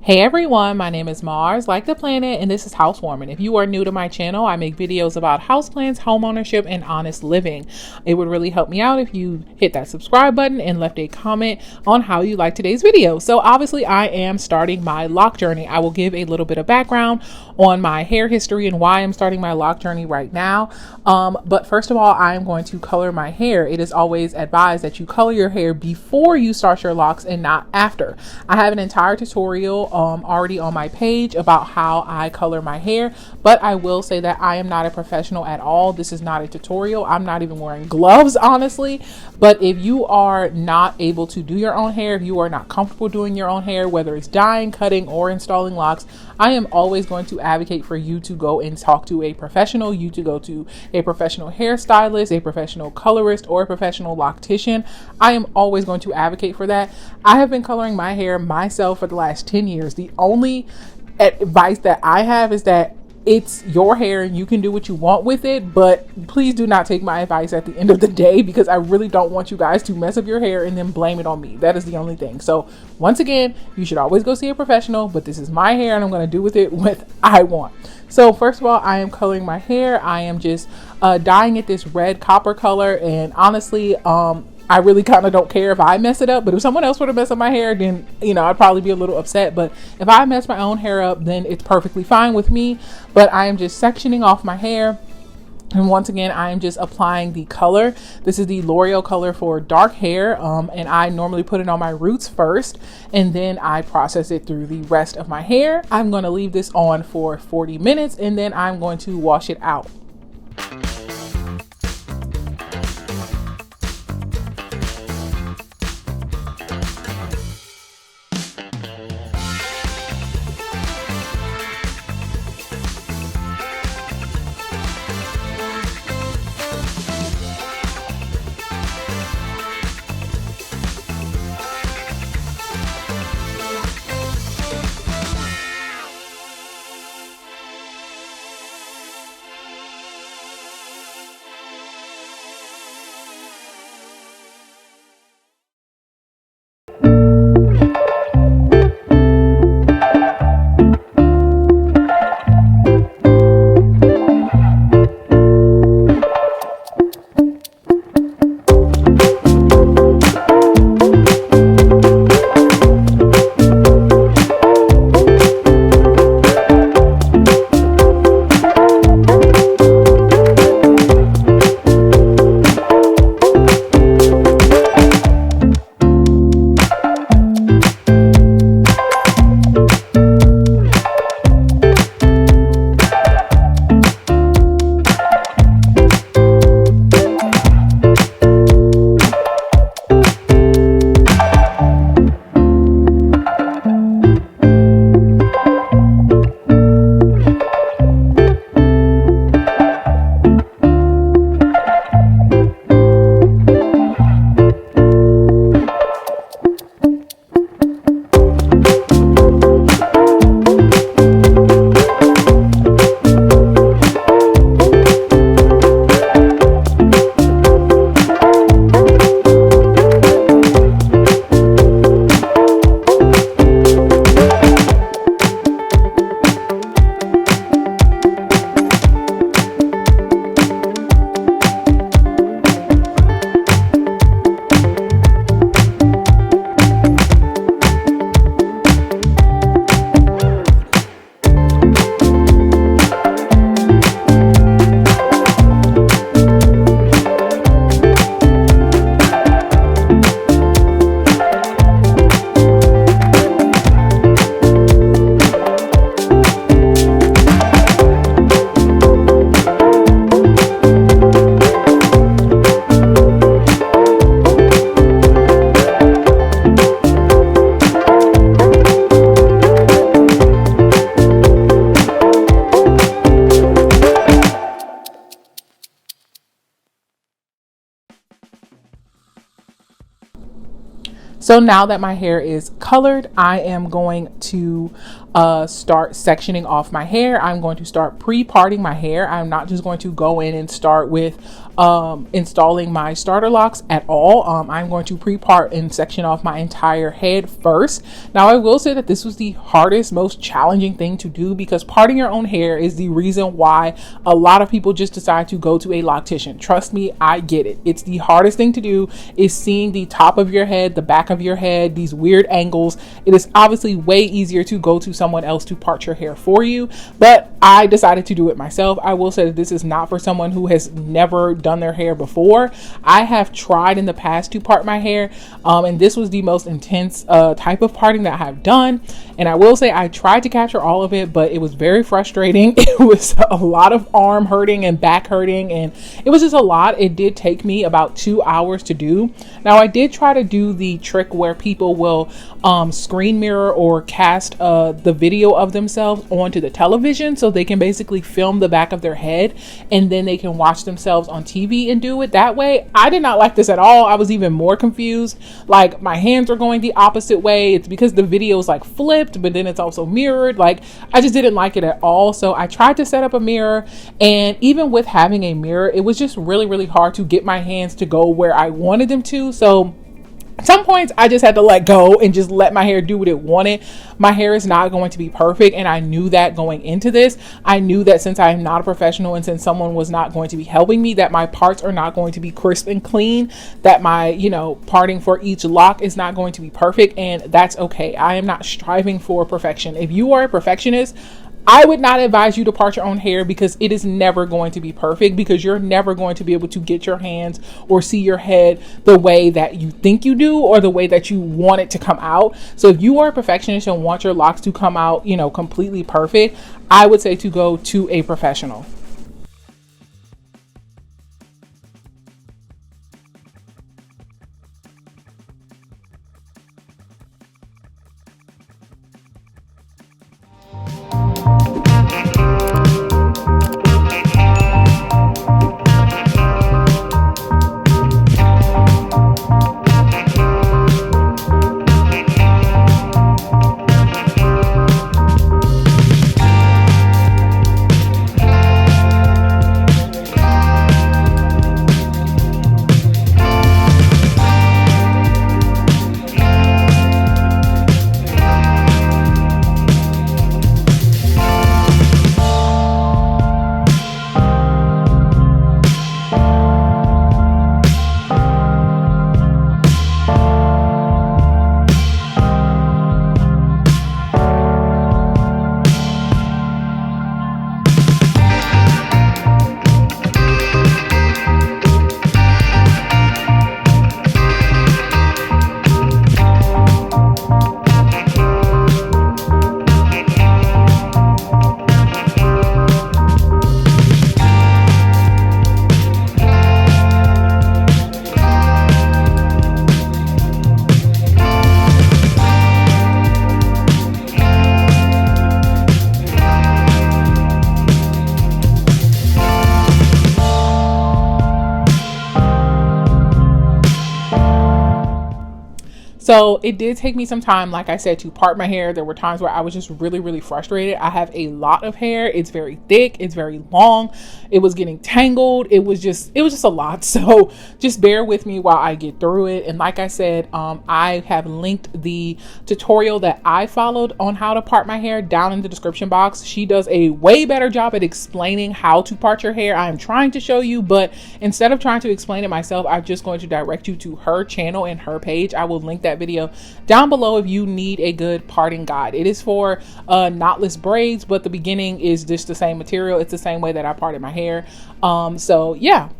Hey everyone, my name is Mars, like the planet, and this is Housewarmin. If you are new to my channel, I make videos about houseplants, homeownership, and honest living. It would really help me out if you hit that subscribe button and left a comment on how you like today's video. So obviously I am starting my lock journey. I will give a little bit of background on my hair history and why I'm starting my lock journey right now. But first of all, I am going to color my hair. It is always advised that you color your hair before you start your locks and not after. I have an entire tutorial already on my page about how I color my hair, but I will say that I am not a professional at all. This is not a tutorial. I'm not even wearing gloves, honestly. But if you are not able to do your own hair, if you are not comfortable doing your own hair, whether it's dyeing, cutting, or installing locks, I am always going to advocate for you to go and talk to a professional, you to go to a professional hairstylist, a professional colorist, or a professional loctician. I am always going to advocate for that. I have been coloring my hair myself for the last 10 years. The only advice that I have is that it's your hair and you can do what you want with it, but please do not take my advice at the end of the day, because I really don't want you guys to mess up your hair and then blame it on me. That is the only thing. So once again, you should always go see a professional, but this is my hair and I'm going to do with it what I want. So first of all, I am coloring my hair. I am just dyeing it this red copper color, and honestly, I really kind of don't care if I mess it up, but if someone else were to mess up my hair, then, I'd probably be a little upset. But if I mess my own hair up, then it's perfectly fine with me. But I am just sectioning off my hair. And once again, I am just applying the color. This is the L'Oreal color for dark hair. And I normally put it on my roots first, and then I process it through the rest of my hair. I'm going to leave this on for 40 minutes, and then I'm going to wash it out. So now that my hair is colored, I am going to start sectioning off my hair. I'm going to start pre-parting my hair. I'm not just going to go in and start with installing my starter locks at all. I'm going to pre-part and section off my entire head first. Now, I will say that this was the hardest, most challenging thing to do, because parting your own hair is the reason why a lot of people just decide to go to a loctician. Trust me, I get it. It's the hardest thing to do, is seeing the top of your head, the back of your head, these weird angles. It is obviously way easier to go to someone else to part your hair for you, but I decided to do it myself. I will say that this is not for someone who has never done their hair before. I have tried in the past to part my hair, and this was the most intense type of parting that I have done. And I will say I tried to capture all of it, but it was very frustrating. It was a lot of arm hurting and back hurting, and it was just a lot. It did take me about 2 hours to do. Now, I did try to do the trick where people will screen mirror or cast the video of themselves onto the television, so they can basically film the back of their head and then they can watch themselves on TV and do it that way. I did not like this at all. I was even more confused. Like, my hands are going the opposite way. It's because the video is like flipped, but then it's also mirrored. Like, I just didn't like it at all. So I tried to set up a mirror, and even with having a mirror, it was just really, really hard to get my hands to go where I wanted them to. So at some points, I just had to let go and just let my hair do what it wanted. My hair is not going to be perfect, and I knew that going into this. I knew that since I am not a professional and since someone was not going to be helping me, that my parts are not going to be crisp and clean, that my, parting for each lock is not going to be perfect, and that's okay. I am not striving for perfection. If you are a perfectionist, I would not advise you to part your own hair, because it is never going to be perfect, because you're never going to be able to get your hands or see your head the way that you think you do or the way that you want it to come out. So if you are a perfectionist and want your locks to come out, completely perfect, I would say to go to a professional. So it did take me some time, like I said, to part my hair. There were times where I was just really, really frustrated. I have a lot of hair. It's very thick. It's very long. It was getting tangled. It was just a lot. So just bear with me while I get through it. And like I said, I have linked the tutorial that I followed on how to part my hair down in the description box. She does a way better job at explaining how to part your hair. I'm trying to show you, but instead of trying to explain it myself, I'm just going to direct you to her channel and her page. I will link that video down below if you need a good parting guide. It is for knotless braids, but the beginning is just the same material. It's the same way that I parted my hair. So yeah.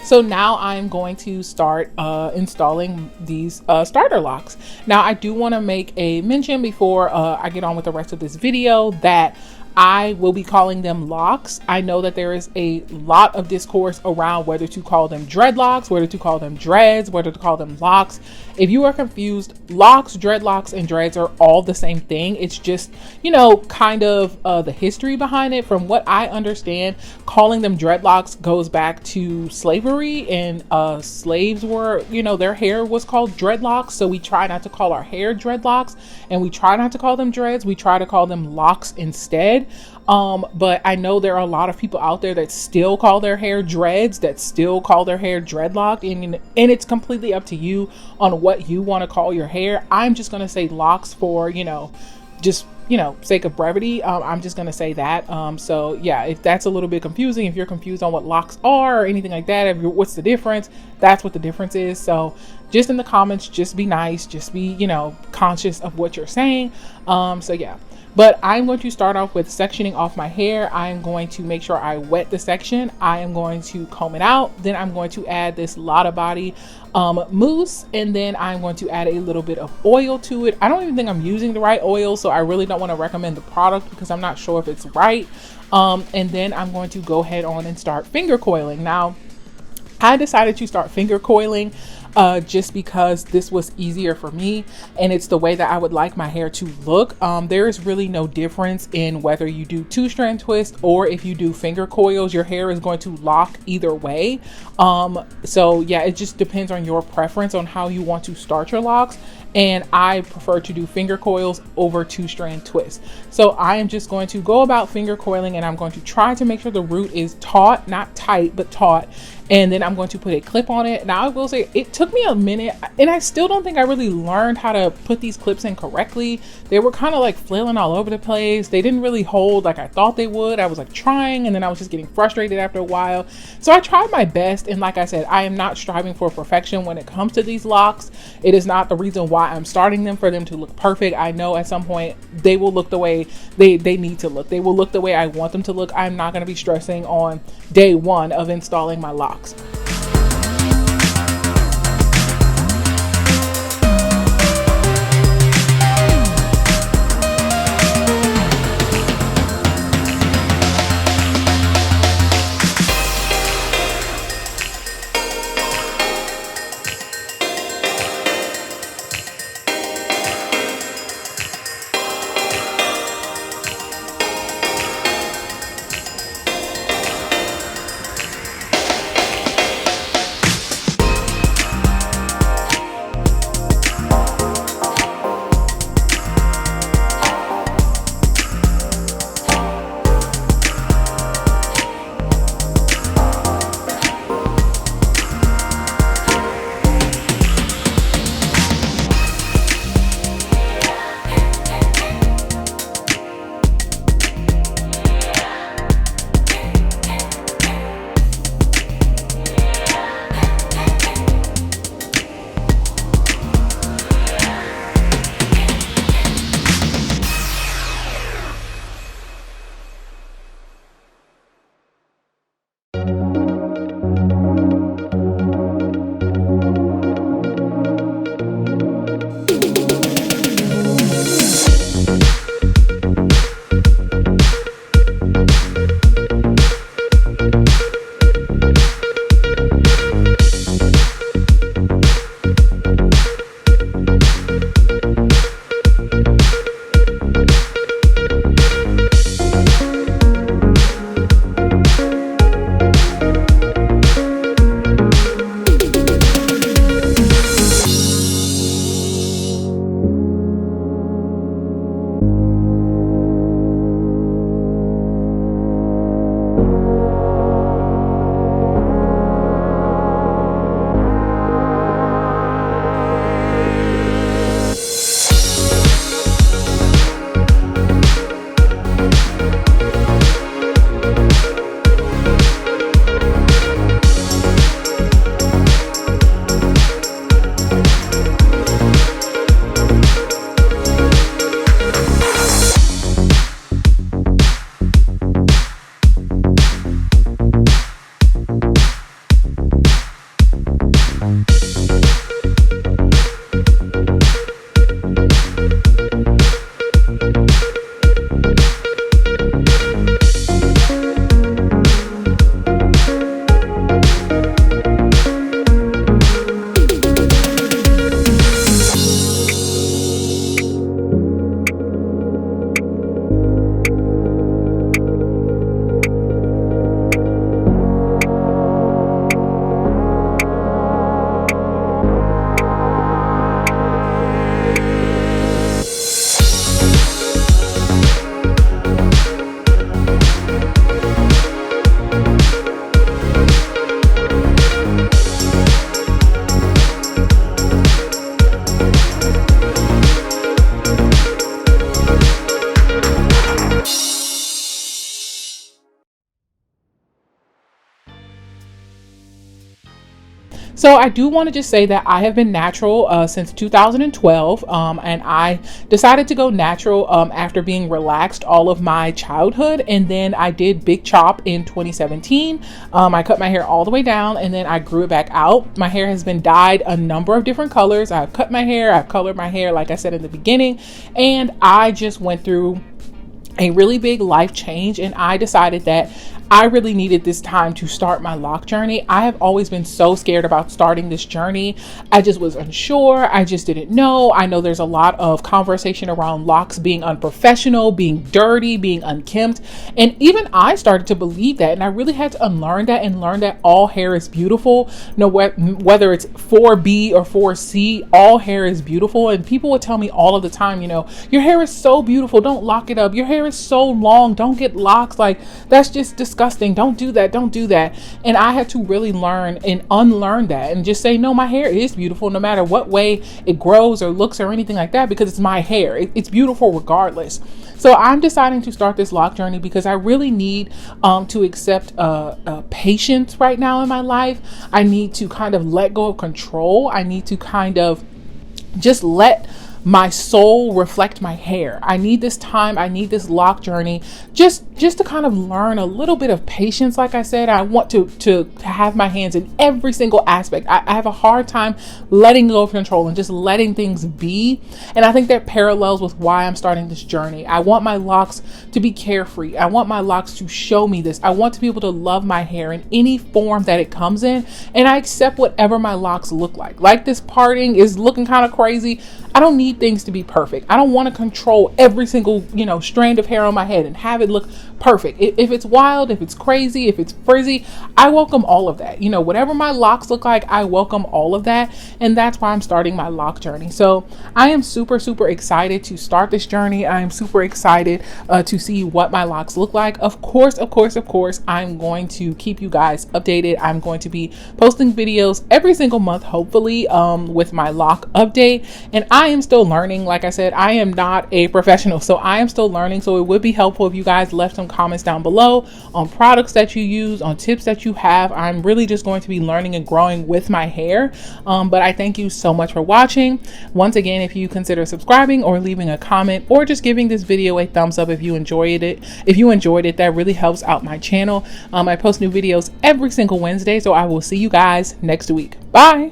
So now I'm going to start installing these starter locks. Now I do want to make a mention before I get on with the rest of this video that I will be calling them locks. I know that there is a lot of discourse around whether to call them dreadlocks, whether to call them dreads, whether to call them locks. If you are confused, locks, dreadlocks, and dreads are all the same thing. It's just, you know, kind of the history behind it. From what I understand, calling them dreadlocks goes back to slavery, and slaves were, you know, their hair was called dreadlocks. So we try not to call our hair dreadlocks, and we try not to call them dreads. We try to call them locks instead. But I know there are a lot of people out there that still call their hair dreads, that still call their hair dreadlocked, and it's completely up to you on what you want to call your hair. I'm just going to say locks for, you know, just, you know, sake of brevity. I'm just going to say that. So yeah, if that's a little bit confusing, if you're confused on what locks are or anything like that, what's the difference, that's what the difference is. So just in the comments, just be nice, just be, you know, conscious of what you're saying. So yeah. But I'm going to start off with sectioning off my hair. I'm going to make sure I wet the section. I am going to comb it out. Then I'm going to add this Lotta Body mousse, and then I'm going to add a little bit of oil to it. I don't even think I'm using the right oil, so I really don't want to recommend the product because I'm not sure if it's right. And then I'm going to go ahead on and start finger coiling. Now, I decided to start finger coiling just because this was easier for me, and it's the way that I would like my hair to look. There is really no difference in whether you do 2-strand twist or if you do finger coils. Your hair is going to lock either way. So yeah, it just depends on your preference on how you want to start your locks. And I prefer to do finger coils over 2-strand twists. So I am just going to go about finger coiling, and I'm going to try to make sure the root is taut, not tight, but taut. And then I'm going to put a clip on it. Now I will say it took me a minute, and I still don't think I really learned how to put these clips in correctly. They were kind of like flailing all over the place. They didn't really hold like I thought they would. I was like trying, and then I was just getting frustrated after a while. So I tried my best, and like I said, I am not striving for perfection when it comes to these locks. It is not the reason why I'm starting them, for them to look perfect. I know at some point they will look the way they need to look. They will look the way I want them to look. I'm not going to be stressing on day one of installing my locks. So I do want to just say that I have been natural since 2012, and I decided to go natural after being relaxed all of my childhood, and then I did big chop in 2017. I cut my hair all the way down, and then I grew it back out. My hair has been dyed a number of different colors. I've cut my hair, I've colored my hair, like I said in the beginning, and I just went through a really big life change, and I decided that I really needed this time to start my lock journey. I have always been so scared about starting this journey. I just was unsure. I just didn't know. I know there's a lot of conversation around locks being unprofessional, being dirty, being unkempt. And even I started to believe that. And I really had to unlearn that and learn that all hair is beautiful. No, whether it's 4B or 4C, all hair is beautiful. And people would tell me all of the time, you know, your hair is so beautiful. Don't lock it up. Your hair is so long. Don't get locks. Like, that's just disgusting. Don't do that. Don't do that. And I had to really learn and unlearn that and just say, no, my hair is beautiful no matter what way it grows or looks or anything like that, because it's my hair. It's beautiful regardless. So I'm deciding to start this lock journey because I really need to accept patience right now in my life. I need to kind of let go of control. I need to kind of just let my soul reflect my hair. I need this time. I need this lock journey just to kind of learn a little bit of patience. Like I said, I want to have my hands in every single aspect. I have a hard time letting go of control and just letting things be. And I think that parallels with why I'm starting this journey. I want my locks to be carefree. I want my locks to show me this. I want to be able to love my hair in any form that it comes in. And I accept whatever my locks look like. Like this parting is looking kind of crazy. I don't need things to be perfect. I don't want to control every single, strand of hair on my head and have it look perfect. If it's wild, if it's crazy, if it's frizzy, I welcome all of that. Whatever my locks look like, I welcome all of that. And that's why I'm starting my lock journey. So I am super, super excited to start this journey. I am super excited to see what my locks look like. Of course, I'm going to keep you guys updated. I'm going to be posting videos every single month, hopefully, with my lock update. And I am still learning. Like I said, I am not a professional, so I am still learning. So it would be helpful if you guys left some comments down below on products that you use, on tips that you have. I'm really just going to be learning and growing with my hair. But I thank you so much for watching. Once again, if you consider subscribing or leaving a comment or just giving this video a thumbs up if you enjoyed it, that really helps out my channel. I post new videos every single Wednesday, so I will see you guys next week. Bye.